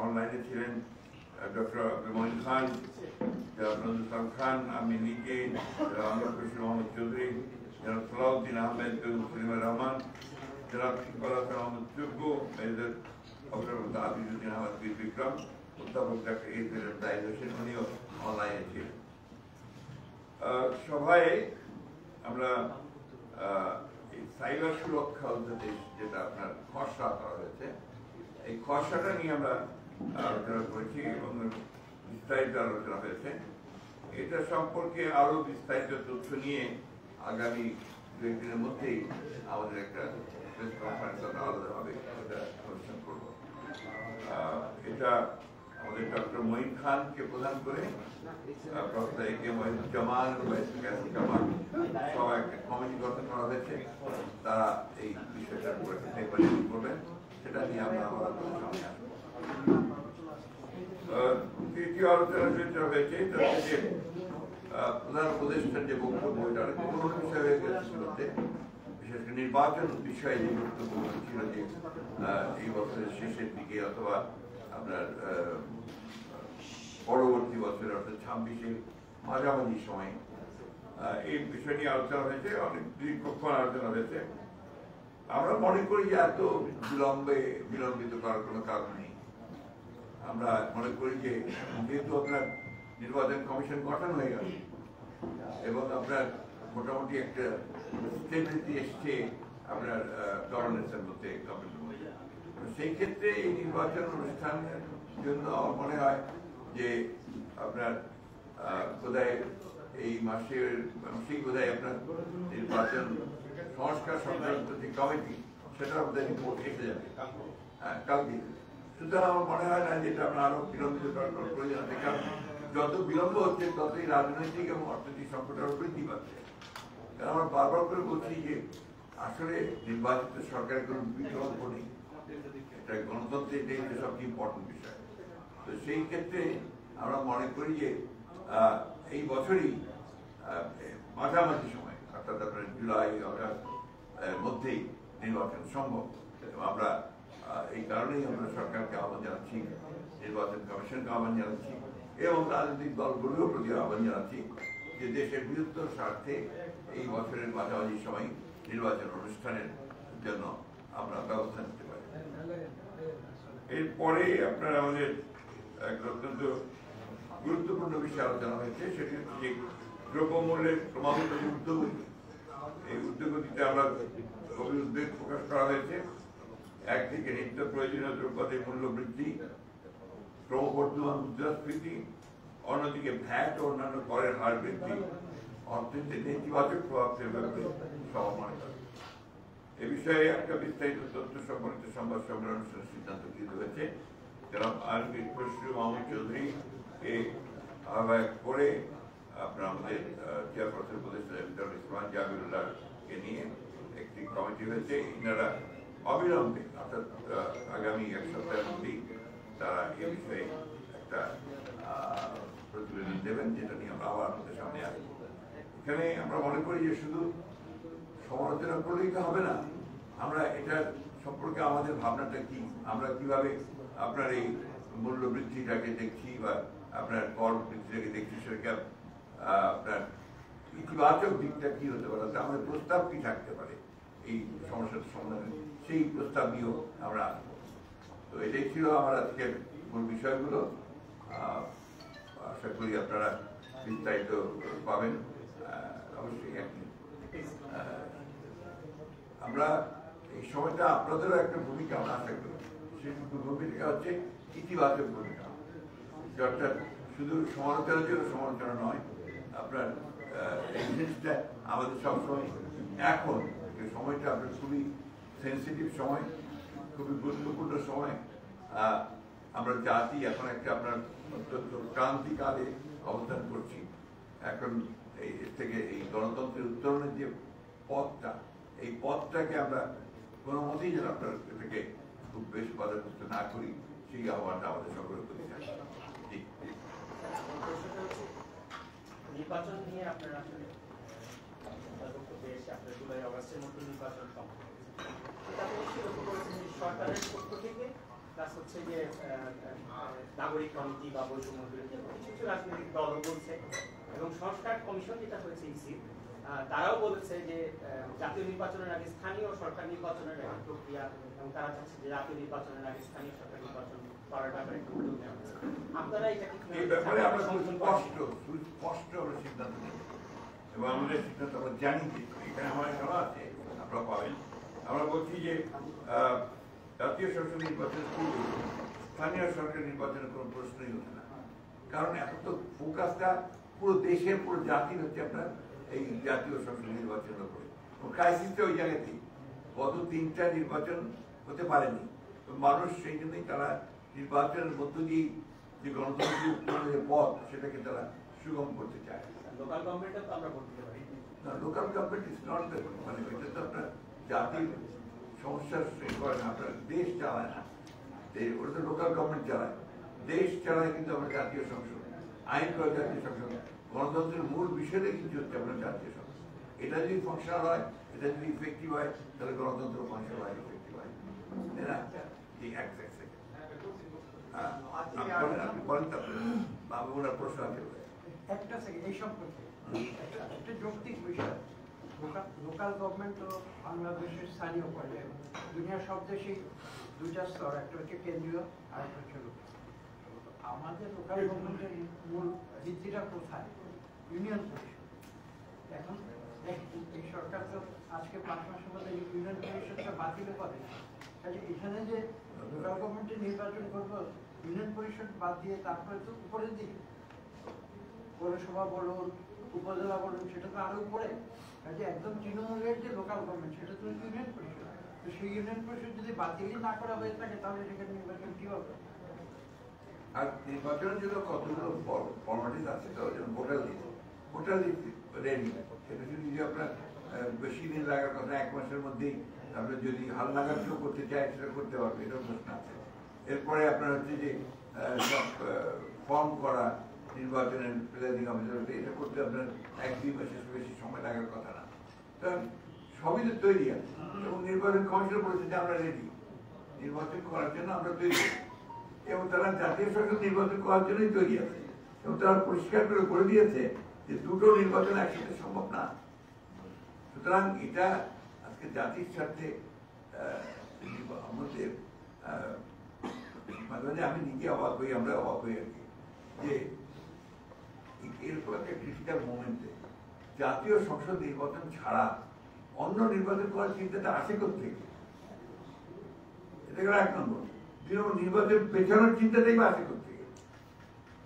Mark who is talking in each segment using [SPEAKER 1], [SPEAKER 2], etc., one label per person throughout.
[SPEAKER 1] অনলাইনে ছিলেন ডক্টর আব্দুল মঈন খান, জনাব নজরুল ইসলাম খান, আমি নিজে, আনোয়ার হোসেন মোহাম্মদ চৌধুরী, জনাব সালাউদ্দিন আহমেদ, সলিমা রহমান, জনাব ইকবাল হাসান আহমদ যোগ্য, মেজর অবসরপ্রাপ্ত আবিদুদ্দিন আহমদ বীর বিক্রম, অধ্যাপক ডক্টর দায়িদ হোসেন, উনিও অনলাইনে ছিলেন। সভায় আমরা সাইবার সুরক্ষা অধ্যাদেশ যেটা আপনার খসড়া করা হয়েছে, এই খসড়াটা নিয়ে আমরা আলোচনা করেছি এবং বিস্তারিত আলোচনা হয়েছে। এটা সম্পর্কে আরো বিস্তারিত তথ্য নিয়ে আগামী দু একদিনের মধ্যেই আমাদের একটা প্রেস কনফারেন্স আমরা আলাদাভাবে এটা অনুষ্ঠান করব। এটা আমাদের ডক্টর মঈন খানকে প্রদান করে প্রফেসর এ কে মঈনুজ্জামান সহ একটা কমিটি গঠন করা হয়েছে। তারা এই বিষয়টার উপর একটা পেপার করবেন, সেটা নিয়ে আমরা আবার সামনে আসবো। তৃতীয় আলোচনা যেটা হয়েছে প্রধান উপদেষ্টার যে বক্তব্য, এটা অনেক পুরোনো বিষয় হয়ে গেছে শুরুতে, বিশেষ করে নির্বাচন বিষয়ে যে বক্তব্য ছিল যে এই বছরের শেষের দিকে অথবা আপনার পরবর্তী বছর অর্থাৎ 26-এর মাঝামাঝি সময়ে এই বিষয় নিয়ে আলোচনা হয়েছে, অনেক দীর্ঘক্ষণ আলোচনা হয়েছে। আমরা মনে করি যে এত বিলম্বিত করার কোনো কারণ নেই। আমরা মনে করি যে যেহেতু আপনার নির্বাচন কমিশন গঠন হয়ে গেল এবং আপনার মোটামুটি একটা স্টেবিলিটি এসছে আপনার গভর্নেন্সের মধ্যে, গভর্নমেন্টের মধ্যে, সেই ক্ষেত্রে এই নির্বাচন অনুষ্ঠানের জন্য আমার মনে হয় যে আপনার বোধহয় এই মাসের বোধহয় আপনার নির্বাচন সংস্কার সংক্রান্ত যে কমিটি, সেটা বোধহয় রিপোর্ট এসে যাবে কালকে। সুতরাং আমার মনে হয় না যে এটা আমরা আরো বিলম্বিত করার প্রয়োজন আছে, কারণ যত বিলম্ব হচ্ছে ততই রাজনৈতিক এবং অর্থনৈতিক সংকট আরো বৃদ্ধি পাচ্ছে। কারণ আমরা বারবার করে বলছি যে আসলে নির্বাচিত সরকারের কোনো বিকল্প নেই, এটা গণতন্ত্রের এটাই হচ্ছে সবচেয়ে ইম্পর্টেন্ট বিষয়। তো সেই ক্ষেত্রে আমরা মনে করি যে এই বছরই মাঝামাঝি সময় অর্থাৎ আপনার জুলাই আগস্ট মধ্যেই নির্বাচন সম্ভব। আমরা এই কারণেই আমরা সরকারকে আহ্বান জানাচ্ছি, নির্বাচন কমিশনকে আহ্বান জানাচ্ছি এবং রাজনৈতিক দলগুলোর প্রতি আহ্বান জানাচ্ছি যে দেশের বৃহত্তর স্বার্থে এই বছরের মাঝামাঝি সময় নির্বাচন অনুষ্ঠানের জন্য আমরা ব্যবস্থা নিতে পারি। এরপরে আপনার আমাদের একটা অত্যন্ত গুরুত্বপূর্ণ বিষয় আলোচনা হয়েছে, সেটি হচ্ছে যে দ্রব্যমূল্যের ক্রমাগত ঊর্ধ্বগতি। এই ঊর্ধ্বগতিতে আমরা গভীর উদ্বেগ প্রকাশ করা হয়েছে। একদিকে নিত্য প্রয়োজনীয় দ্রব্যের মূল্য বৃদ্ধি, ক্রমবর্ধমান মুদ্রাস্ফীতি, অন্যদিকে ভ্যাট ও অন্যান্য করের হার বৃদ্ধি অর্থনীতিতে নেতিবাচক প্রভাব ফেলবে মনে করে। এ বিষয়ে একটা বিস্তারিত তথ্য সম্বলিত সংবাদ সম্মেলন অনুষ্ঠানের সিদ্ধান্ত গৃহীত হয়েছে। যারা আরবি খসরু মাহমুদ চৌধুরী কে আহ্বায়ক করে আপনার আমাদের চেয়ারপারসন উপদেষ্টা ইসমান জাবিরুল্লাহকে নিয়ে একটি কমিটি হয়েছে। ইনারা অবিলম্বে অর্থাৎ আগামী এক সপ্তাহের মধ্যেই তারা এ বিষয়ে একটা প্রতিবেদন দেবেন, যেটা নিয়ে আমরা আবার আমাদের সামনে আসবো। এখানে আমরা মনে করি যে শুধু সমালোচনা করলেই তো হবে না, আমরা এটার সম্পর্কে আমাদের ভাবনাটা কি, আমরা কিভাবে আপনার এই মূল্য বৃদ্ধিটাকে দেখছি বা আপনার কর বৃদ্ধিটাকে দেখছি, সেটাকে আপনার ইতিবাচক দিকটা কি হতে পারে, আমাদের প্রস্তাব কি থাকতে পারে এই সমস্যার সমাধানে, সেই প্রস্তাব নিয়েও আমরা আসবো। তো এটাই ছিল আমার আজকের মূল বিষয়গুলো। আশা করি আপনারা বিস্তারিত পাবেন। অবশ্যই আমরা এই সময়টা আপনাদেরও একটা ভূমিকা আমরা আশা করি, সেই ভূমিকা হচ্ছে ইতিবাচক ভূমিকা, অর্থাৎ শুধু সমালোচনার জন্য সমালোচনা নয়। আপনার এই জিনিসটা আমাদের সবসময় এখন সময়টা আপনার খুবই সেন্সিটিভ সময়, খুবই গুরুত্বপূর্ণ সময়। আমরা জাতি এখন একটা আপনার অত্যন্ত ক্রান্তিকালে অবস্থান করছি। এখন এই থেকে এই গণতন্ত্রের উত্তরণের যে পথটা, এই পথটাকে আমরা কোনো মতেই যেন আপনার থেকে খুব বেশি বাধাগ্রস্ত না করি, সেই আহ্বানটা আমাদের সকলের প্রতি থাকে।
[SPEAKER 2] নির্বাচন নিয়ে আপনারা আসলে জুলাই আগস্টের মধ্যে নির্বাচন সম্ভব, এটা তো লক্ষ্য করেছেন সরকারের পক্ষ থেকে প্লাস হচ্ছে যে নাগরিক কমিটি বা বৈষম্য বিরোধী কিছু কিছু রাজনৈতিক দলও বলছে, এবং সংস্কার কমিশন যেটা হয়েছে ইসি তারাও বলেছে যে জাতীয় নির্বাচনের আগে স্থানীয় সরকার নির্বাচনের একটা প্রক্রিয়া, এবং তারা চাচ্ছে যে জাতীয় নির্বাচনের আগে স্থানীয় সরকার নির্বাচন করার ব্যাপারে একটু উদ্যোগ নেওয়া হচ্ছে। আপনারা এটাকে
[SPEAKER 1] এই ব্যাপারে আমরা স্পষ্ট আমরা সিদ্ধান্ত নেব, এবং আমাদের সিদ্ধান্ত আমরা জানি যে এখানে আমার সভা আছে, আপনারা পাবেন। আমরা বলছি যে জাতীয় সংসদ নির্বাচনের পূর্বে স্থানীয় সরকার নির্বাচনের কোনো প্রশ্নই হচ্ছে না, কারণ এখন তো ফোকাসটা পুরো দেশের পুরো জাতির হচ্ছে আপনার এই জাতীয় সংসদ নির্বাচনের উপরে। ক্রাইসিসটা ওই জায়গাতেই, গত 3টা নির্বাচন হতে পারেনি, মানুষ সেই জন্যই তারা নির্বাচনের মধ্য দিয়েই যে গণতন্ত্রের উত্তরণের পথ সেটাকে তারা সুগম করতে চায়।
[SPEAKER 2] লোকাল গভর্নমেন্টে তো আমরা বলতে পারি
[SPEAKER 1] না, local government is not the, মানে এটা তো আপনার জাতির সমস্যার করে না, আপনার দেশ চালায় না, ওটা তো লোকাল গভর্নমেন্ট চালায়, দেশ চালায় কিন্তু আমরা জাতীয় সংসদ, আইন করে জাতীয় সংসদ, গণতন্ত্রের মূল বিষয়টা কিন্তু হচ্ছে আপনার জাতীয় সংসদ। এটা যদি ফাংশনাল হয়, এটা যদি ইফেক্টিভ হয়, তাহলে গণতন্ত্র ফাংশনাল হয়, ইফেক্টিভ হয়, তাই না? এই এক সেকেন্ড আপনি বলেন, তারপরে বাবু ওনার প্রশ্ন আছে
[SPEAKER 3] একটা সেকেন্ড এই সম্পর্কে একটা যৌক্তিক বিষয়। লোকাল গভর্নমেন্ট তো বাংলাদেশের স্থানীয় পর্যায়ে, দুনিয়ার সব দেশেই দুইটা স্তর, একটা হচ্ছে কেন্দ্রীয় আর একটা হচ্ছে লোকাল। আমাদের লোকাল গভর্নমেন্টের মূল ভিত্তিটা কোথায়? ইউনিয়ন পরিষদ। এখন এই সরকার তো আজকে 5 মাসের মধ্যে ইউনিয়ন পরিষদটা বাতিল করে, কাজে এখানে যে লোকাল গভর্নমেন্টের নির্বাচন করবো, ইউনিয়ন পরিষদ বাদ দিয়ে তারপরে তো উপরের দিকে পৌরসভা বলুন, উপজেলা বলুন, সেটা তো আরো উপরে। কাজে একদম তৃণমূলের যে লোকাল গভর্নমেন্ট, সেটা তো ইউনিয়ন পরিষদ। তো সেই ইউনিয়ন পরিষদ যদি বাতিলই না করা হয়ে থাকে, তাহলে সেখানে নির্বাচন কি হবে?
[SPEAKER 1] আর নির্বাচনের জন্য কতগুলো ফর্মালিটিস আছে, তো যেমন ভোটার লিস্ট রেডি, সেটা যদি আপনার বেশি দিন লাগার কথা, 1 মাসের মধ্যেই আপনি যদি হালনাগাদ কেউ করতে চায় সেটা করতে পারবে, এটাও প্রশ্ন আছে। এরপরে আপনার হচ্ছে যে সব ফর্ম করা, নির্বাচনের প্রিজাইডিং অফিসার, এটা করতে আপনার 1-2 মাসের বেশি সময় লাগার কথা না। তো সবই তো তৈরি আছে, এবং নির্বাচন কমিশন বলেছে যে আমরা রেডি, নির্বাচন করার জন্য আমরা তৈরি, এবং তারা জাতীয় সংসদ নির্বাচন করার জন্যই তৈরি আছে, এবং তারা পরিষ্কার করে বলে দিয়েছে যে দুটো নির্বাচন একসাথে সম্ভব না। সুতরাং এটা আজকে জাতির স্বার্থে আমাদের মাঝে মাঝে আমি নিজে অবাক হই, আমরা অবাক হই আর কি, যে এরকম একটা ক্রিটিক্যাল মোমেন্টে জাতীয় সংসদ নির্বাচন ছাড়া অন্য নির্বাচন করার চিন্তাটা আসে কোথেকে? এটা গেল 1 নম্বর। 2 নম্বর, নির্বাচন পেছানোর চিন্তাটাই বা আসে কোথেকে?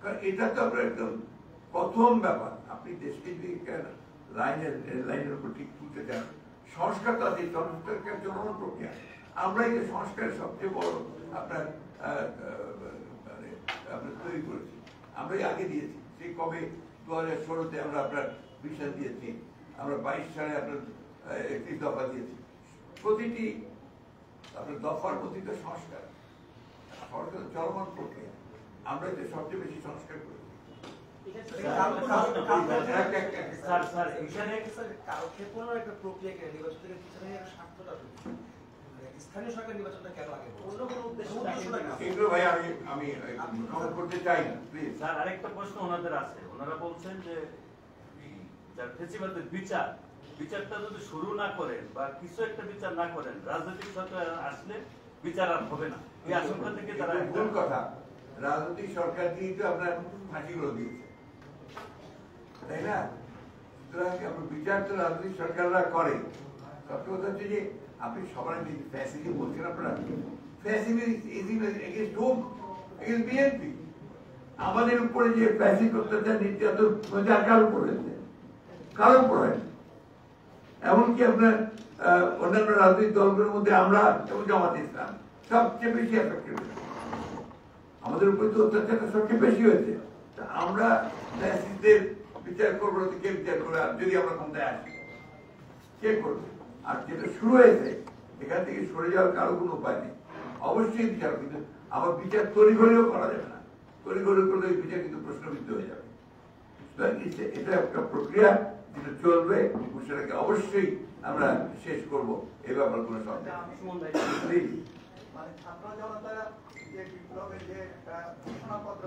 [SPEAKER 1] কারণ এটা তো আপনার একদম প্রথম ব্যাপার। আপনি দেশকে যদি লাইনের উপর ঠিক তুলতে চান, সংস্কার তো আছে, সংস্কার চলমান প্রক্রিয়া। আমরাই যে সংস্কারের সবচেয়ে বড় আপনার তৈরি করেছি, আমরাই আগে দিয়েছি। সেই কবে 2016-তে আমরা আপনার বিশ্বাস দিয়েছি, আমরা 22 সালে আপনার 31 দফা দিয়েছি। প্রতিটি আপনার দফার প্রতিটা সংস্কার চলমান প্রক্রিয়া, আমরা যে সবচেয়ে বেশি সংস্কার করেছি।
[SPEAKER 4] স্থানীয় সরকার নির্বাচনটা কেন আগে?
[SPEAKER 1] ভাই আমি কমেন্ট করতে চাই না, প্লিজ।
[SPEAKER 5] স্যার, আরেকটা প্রশ্ন ওনাদের আছে। ওনারা বলছেন যে ফেসিবাদের বিচারটা যদি শুরু না করেন বা কিছু একটা বিচার না করেন, রাজনৈতিক সরকার আসলে বিচার আর হবে না, এই আশঙ্কা থেকে তারা।
[SPEAKER 1] ভুল কথা, রাজনৈতিক সরকার দিয়ে তো আপনার ফাঁসিগুলো দিয়েছে, তাই না? সুতরাং বিচার তো রাজনৈতিক সরকাররা করে। সত্য কথা হচ্ছে যে আপনি সবাই ফ্যাসিলি বলছেন, আপনারা বিএনপি আমাদের উপরে যে ফ্যাসিক অত্যাচার নির্যাতন কার উপর হয়েছে? কার উপর হয়েছে? এমনকি আপনার অন্যান্য রাজনৈতিক দলগুলোর মধ্যে আমরা এবং জামাত ইসলাম সবচেয়ে বেশি এফেক্টেড হয়েছে। আমাদের উপরে তো অত্যাচারটা সবচেয়ে বেশি হয়েছে। আমরা ফ্যাসিস্টদের বিচার করবো, কে বিচার করবে? যদি আমরা ক্ষমতায় আসি, কে করবে? আর যেটা শুরু হয়েছে, এখান থেকে সরে যাওয়ার কারো কোনো উপায় নেই। অবশ্যই বিচার, কিন্তু আবার বিচার তড়িঘড়িও করা যাবে না। তড়িঘড়ি করলে ওই বিচার কিন্তু প্রশ্নবিদ্ধ হয়ে যাবে। এটা একটা প্রক্রিয়া যেটা চলবে, সেটাকে অবশ্যই আমরা শেষ করবো, এই ব্যাপার কোনো সন্দেহ।
[SPEAKER 6] ছাত্র জনতা যে বিপ্লবের যে একটা ঘোষণাপত্র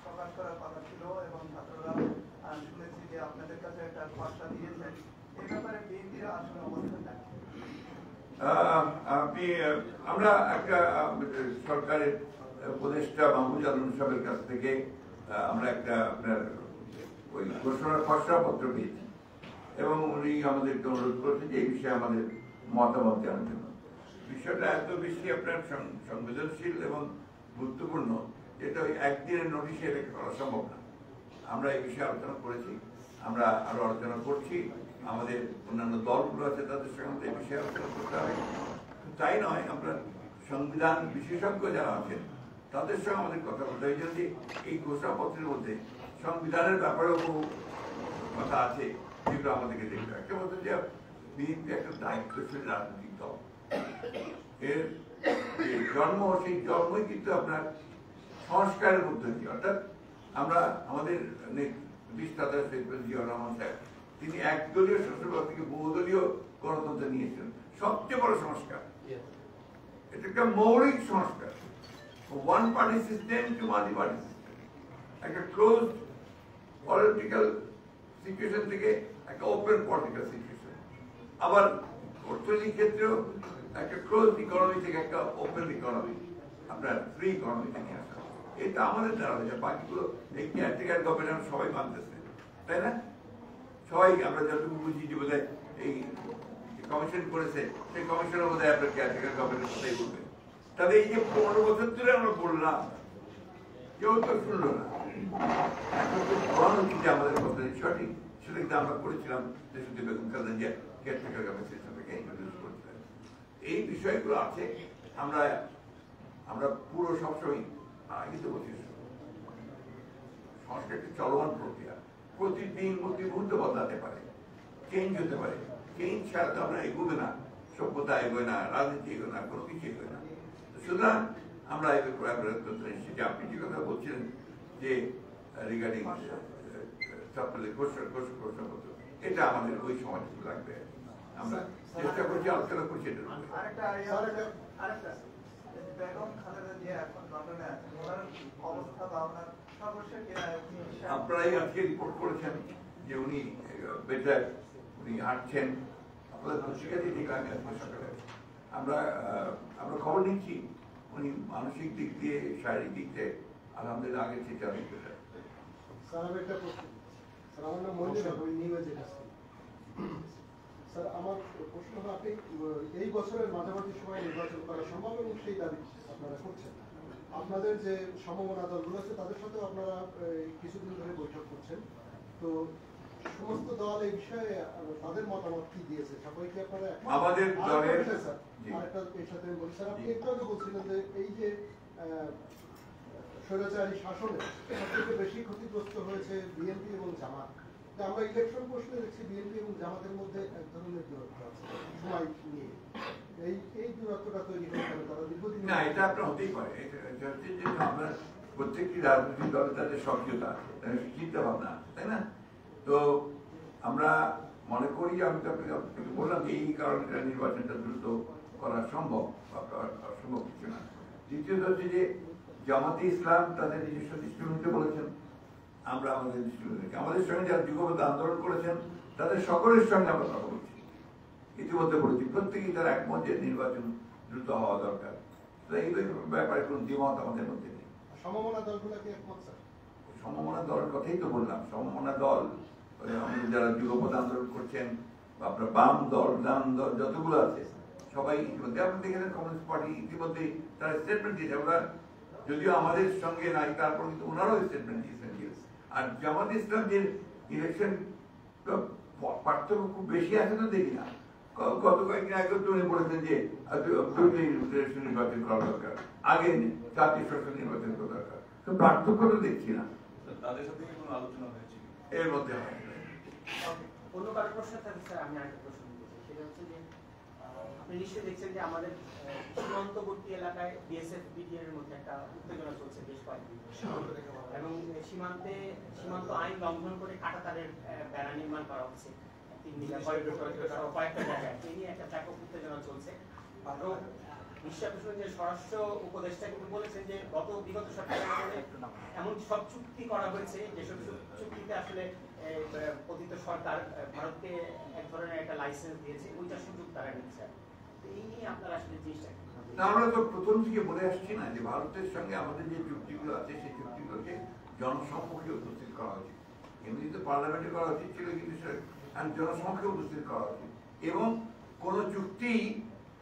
[SPEAKER 6] প্রকাশ করার কথা ছিল এবং ছাত্ররা শুনেছি যে আপনাদের কাছে একটা খসড়া দিয়েছেন, এই ব্যাপারে বিএনপির আসলে অবস্থান থাকে।
[SPEAKER 1] আমরা একটা সরকারের উপদেষ্টা মাহমুদ আলম সাহেবের কাছ থেকে আমরা একটা আপনার ওই ঘোষণার খসড়াপত্র পেয়েছি এবং উনি আমাদেরকে অনুরোধ করেছেন যে এই বিষয়ে আমাদের মতামত জানার জন্য। বিষয়টা এত বেশি আপনার সংবেদনশীল এবং গুরুত্বপূর্ণ যেটা ওই একদিনের নোটিশে রেখে করা সম্ভব না। আমরা এই বিষয়ে আলোচনা করেছি, আমরা আরো আলোচনা করছি, আমাদের অন্যান্য দলগুলো আছে তাদের সঙ্গে এই বিষয়ে আলোচনা করতে হবে। তাই নয়, আমরা সংবিধান বিশেষজ্ঞ যারা আছেন তাদের সঙ্গে আমাদের কথা বলতে হয় যে এই ঘোষণাপত্রের মধ্যে সংবিধানের ব্যাপারেও বহু কথা আছে যেগুলো আমাদেরকে দেখতে হয়। একটা বলতে যে বিএনপি একটা দায়িত্বশীল রাজনৈতিক দল, এর যে জন্ম সেই জন্মই কিন্তু আপনার সংস্কারের মধ্যে দিয়ে, অর্থাৎ আমরা আমাদের বিস্তার জিয়া রহমান সাহেব তিনি একদলীয় শাসনভার থেকে বহুদলীয় গণতন্ত্র নিয়েছেন, সবচেয়ে বড় সংস্কার। এটা একটা মৌলিক সংস্কার, one party system to multi party system, একটা ক্লোজ পলিটিক্যাল সিচুয়েশন থেকে একটা ওপেন পলিটিক্যাল সিচুয়েশন, আবার অর্থনৈতিক ক্ষেত্রেও একটা ক্লোজ ইকোনমি থেকে একটা ওপেন ইকোনমি, আপনার ফ্রি ইকোনমিতে নিয়ে আসা। এটা আমাদের দ্বারা হয়েছে, বাকিগুলো এই কেয়ারটেকার গভর্নমেন্ট সবাই মানতেছে, তাই না? সবাই আমরা যতটুকু বুঝি যে বোধহয় এই কমিশন করেছে সেই কমিশনের বোধ হয় আপনার কেয়ারটেকার গভর্নমেন্ট কোথায় বলবে। তাহলে এই যে 15 বছর ধরে আমরা বললাম কেউ তো শুনলো না, এখন তো বলা হচ্ছে যে আমাদের কথা সঠিক, সেটা কিন্তু আমরা করেছিলাম দেশটি বেগম খালেদা জিয়া কেয়ারটেকার গভর্নমেন্ট থেকে ইন্ট্রোডিউস করেছিলেন। এই বিষয়গুলো আছে, আমরা পুরো সবসময় কিন্তু বলছি সংস্কার একটি চলমান প্রক্রিয়া, প্রতিদিন প্রতি মুহূর্তে বদলাতে পারে, চেঞ্জ হতে পারে। চেঞ্জ ছাড়া তো আমরা এগোবে না, সভ্যতা এগোয় না, রাজনীতি এগোয় না, কোনো কিছু এগোয় না। সুতরাং আমরা যে আপনি যে কথা বলছিলেন যে রিগার্ডিং ঘোষণাপত্র, এটা আমাদের ওই সময়টুকু লাগবে, আমরা চেষ্টা করছি, আলোচনা করছি।
[SPEAKER 6] আরেকটা বেগম খালেদা জিয়া এখন লন্ডনে আছেন, ওনার অবস্থা বা ওনার সর্বশেষ
[SPEAKER 1] আপনারাই আজকে রিপোর্ট করেছেন যে উনি বেটার, উনি হাঁটছেন, আপনাদের পত্রিকাতে দেখলাম আজকে সকালে। আমরা খবর নিচ্ছি উনি মানসিক দিক দিয়ে শারীরিক দিক দিয়ে আলহামদুলিল্লাহ আগের থেকে অনেক বেটার।
[SPEAKER 7] স্যার আমি একটা প্রশ্ন, স্যার আমার নাম মঞ্জুর, আমি নিউ এজের কাছ থেকে। স্যার আমার প্রশ্ন হলো, আপনি এই বছরের মাঝামাঝি সময় নির্বাচন করা সম্ভব এবং সেই দাবি আপনারা করছেন। আপনাদের যে সমমনা দলগুলো আছে তাদের সাথেও আপনারা কিছুদিন ধরে বৈঠক করছেন, তো সমস্ত দল এই বিষয়ে তাদের মতামত কি দিয়েছে? সবাইকে আপনারা
[SPEAKER 1] আমাদের দলের
[SPEAKER 7] স্যার আরেকটা এর সাথে বলি স্যার, আপনি একটু আগে বলছিলেন যে এই যে স্বৈরাচারী শাসনে সবথেকে বেশি ক্ষতিগ্রস্ত হয়েছে বিএনপি এবং জামাত। আমরা ইলেকশন প্রশ্নে দেখছি বিএনপি এবং জামাতের মধ্যে এক ধরনের দূরত্ব আছে সময় নিয়ে, এই দূরত্বটা তৈরি হয়ে গেল তারা দীর্ঘদিন
[SPEAKER 1] না, এটা আপনার হতেই পারে। এটা হচ্ছে যে আমরা প্রত্যেকটি রাজনৈতিক দলে তাদের সক্রিয়তা আছে, তাদের চিন্তা ভাবনা আছে, তাই না? তো আমরা মনে করি, আমি তো আপনাকে বললাম যে এই কারণে নির্বাচনটা দ্রুত করা সম্ভব, অসম্ভব কিছু না। দ্বিতীয়ত হচ্ছে যে জামাতে ইসলাম তাদের নিজস্ব দৃষ্টিভঙ্গিতে বলেছেন, আমরা আমাদের দৃষ্টিভঙ্গি, আমাদের সঙ্গে যারা যুগপথ আন্দোলন করেছেন তাদের সকলের সঙ্গে আমরা কথা বলছি, ইতিমধ্যে বলেছি, প্রত্যেকেই তারা একমত যে নির্বাচন দ্রুত হওয়া দরকার। এই ব্যাপারে কোনো দ্বিমত আমাদের মধ্যে নেই।
[SPEAKER 7] সমমনা দলগুলোকে একমত স্যার?
[SPEAKER 1] সমমনা দলের কথাই তো বললাম, সমমনা দল আমাদের যারা যুগপথ আন্দোলন করছেন, আপনার বাম দল, ডান দল যতগুলো আছে সবাই ইতিমধ্যে, আপনি দেখেছেন কমিউনিস্ট পার্টি ইতিমধ্যে তারা স্টেটমেন্ট দিয়েছে, ওরা যদিও আমাদের সঙ্গে নাই তারপর কিন্তু ওনারাও স্টেটমেন্ট দিয়েছেন। আর জামাত ইসলাম যে ইলেকশন পার্থক্য খুব বেশি আছে তো দেখি না, গত কয়েকদিন আগে তো উনি বলেছেন যে নির্বাচন করা দরকার, আগে জাতীয় সংসদ নির্বাচন করা দরকার, তো পার্থক্য তো দেখছি না।
[SPEAKER 4] তাদের সাথে কি কোনো আলোচনা হয়েছে
[SPEAKER 1] এর মধ্যে হয়
[SPEAKER 2] অন্য কারো প্রশ্ন থাকলে স্যার আমি আরেকটা প্রশ্ন দিচ্ছি, সেটা হচ্ছে যে আপনি নিশ্চয়ই দেখছেন যে আমাদের সীমান্তবর্তী এলাকায় বিএসএফ বিডিআর এর মধ্যে একটা উত্তেজনা চলছে বেশ কয়েকদিন, এবং সীমান্ত আইন লঙ্ঘন করে কাঁটাতারের বেড়া নির্মাণ করা হচ্ছে কয়েকটা জায়গায়, এই নিয়ে একটা ব্যাপক উত্তেজনা চলছে। নিশ্চয়ই আপনি শুনেন যে স্বরাষ্ট্র উপদেষ্টা কিন্তু বলেছেন যে বিগত সরকারের আমলে এমন সব চুক্তি করা হয়েছে যেসব চুক্তিতে আসলে অতীত সরকার ভারতকে এক ধরনের একটা লাইসেন্স দিয়েছে, ওইটা সুযোগ তারা নিচ্ছে। তো এই নিয়ে আপনারা আসলে জিনিসটা
[SPEAKER 1] আমরা তো প্রথম থেকে বলে আসছি না যে ভারতের সঙ্গে আমাদের যে চুক্তিগুলো আছে সেই চুক্তিগুলোকে জনসম্মুখে উপস্থিত করা উচিত। এমনি তো পার্লামেন্টে করা উচিত ছিল, কিন্তু জনসম্মুখে উপস্থিত করা উচিত। এবং কোন চুক্তি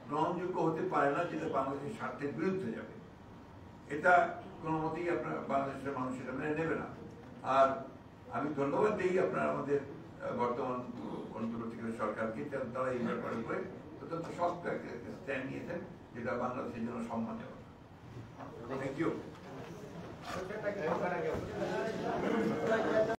[SPEAKER 1] গ্রহণযোগ্য হতে পারে না যেটা বাংলাদেশের স্বার্থের বিরুদ্ধে যাবে, এটা কোনো মতেই আপনার বাংলাদেশের মানুষ এটা মেনে নেবে না। আর আমি ধন্যবাদ দিই আপনার আমাদের বর্তমান অন্তর্বর্তীকালীন সরকারকে, তারা এই ব্যাপারে করে অত্যন্ত শক্ত একটা স্ট্যান্ড নিয়েছেন, যেটা বাংলাদেশের জন্য সম্মানজনক। Thank you.